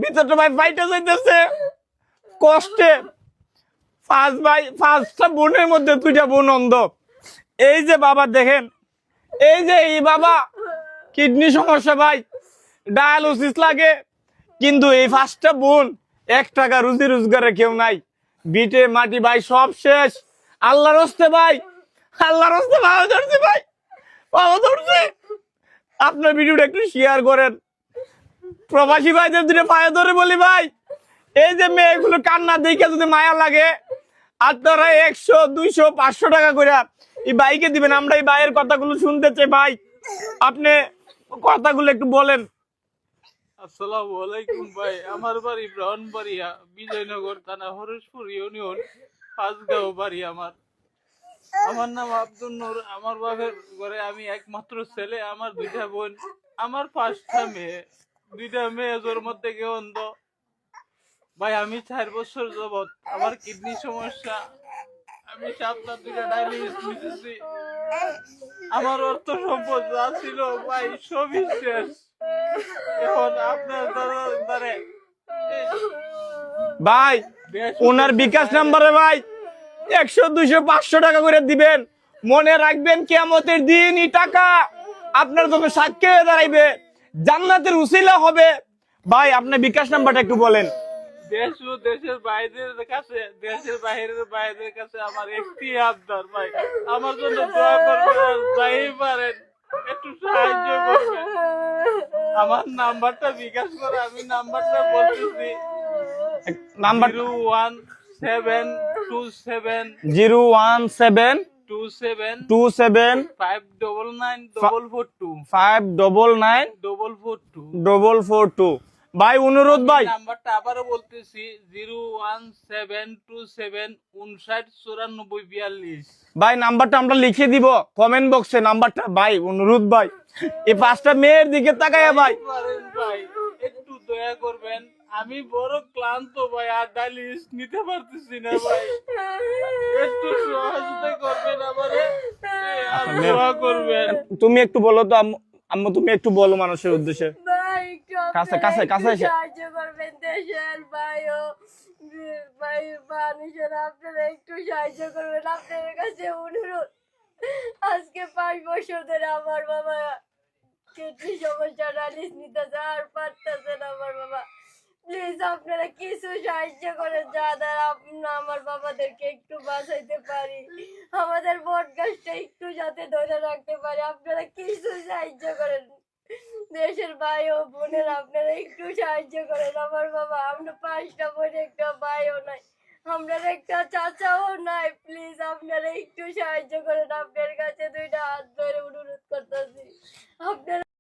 ভিতরটা ভাই ফাইটে যাইতেছে কষ্টে। পাঁচটা বোনের মধ্যে 2টা বোন অন্ধ। এই যে বাবা দেখেন, এই যে এই বাবা কিডনি সমস্যা ভাই, ডায়ালিসিস লাগে, কিন্তু এই 5টা বোন 1 টাকা রুজি রোজগারে কেউ নাই, বিটে মাটি ভাই সব শেষ। আল্লাহর হস্তে ভাই, আল্লাহর হস্তে ভালো ধরছে ভাই, ভালো ধরছে। আপনার ভিডিওটা একটু শেয়ার করেন, প্রবাসী ভাইদের 2টা পায়ে ধরে বলি ভাই, এই যে মেয়েগুলো কান্না দেখে যদি মায়া লাগে, আপনারা 100, 200, 500 টাকা করে এই ভাইকে দিবেন। আমরা এই ভাইয়ের কথাগুলো শুনতে চাই ভাই, আপনি কথাগুলো একটু বলেন। আসসালামু আলাইকুম ভাই, আমার বাড়ি ব্রাহ্মণবাড়িয়া, বিজয়নগর থানা, হরিশপুর ইউনিয়ন, পাঁচগাঁও বাড়ি আমার। আমার নাম আব্দুল নূর। আমার বাপের ঘরে আমি একমাত্র ছেলে, আমার 2টা বোন, আমার 5টা মেয়ে। 2টা মেয়ে জন্ম থেকে অন্ধ ভাই। আমি 4 বছর যাবত আমার কিডনি সমস্যা, আমি 2টা ডায়ালিসিস নিতেছি। আমার অর্থ সম্পদ যা ছিল ভাই সবই শেষ। এখন আপনার দ্বারে ভাই ওনার বিকাশ নাম্বারে ভাই 100, 200, 500 টাকা করে দিবেন। মনে রাখবেন কিয়ামতের দিন এই টাকা আপনার জন্য সাক্ষী হয়ে দাঁড়াইবে, জান্নাতের উসিলা হবে। ভাই আপনার বিকাশ নাম্বারটা একটু বলেন। দেশ ও দেশের বাইরের কাছে, দেশের বাইরের কাছে আমার একটি আবদার ভাই, আমার জন্য দোয়া করবেন আর যাই পারেন একটু সাহায্য করবেন। আমার নাম্বারটা বিকাশ করে, আমি নাম্বারটা বলতেছি, নাম্বার 01727 01727 599 599 ভাই অনুরোধ ভাই, নাম্বারটা আবারও বলতেছি, 01727 59 94 42। ভাই নাম্বারটা আমরা লিখে দিব কমেন্ট বক্সে নাম্বারটা। ভাই অনুরোধ ভাই, এই 5টা মেয়ের দিকে তাকায় ভাই, ভাই একটু দয়া করবেন, আমি বড় ক্লান্ত ভাই, আর ডায়ালিসিস নিতে পারতেছি না ভাই, একটু সহযোগিতা করবেন আমারে, আর দোয়া করবেন। তুমি একটু বলো তো আম্মু, তুমি একটু বলো মানুষের উদ্দেশ্যে। ভাই একটু কাছে এসে সাহায্য করবেন দেশের ভাইও, ভাই মানুষের আপনারা একটু সাহায্য করবেন, আপনাদের কাছে অনুরোধ। আজকে 5 বছর ধরে আমার বাবা কিডনি সমস্যা, ডায়ালিসিস নিতেছে, আর পারতেছে না আমার বাবা। প্লিজ আপনারা কিছু সাহায্য করেন, যা দ্বারা আমার বাবাদেরকে একটু বাঁচাইতে পারি, আমাদের ভোট গাছটা একটু যাতে ধরে রাখতে পারি। আপনারা কিছু সাহায্য করেন দেশের ভাই ও বোনের, আপনারা একটু সাহায্য করেন। আমার বাবা, আমরা 5টা বোন, একটা ভাইও নাই, আমরা একটা চাচাও নাই।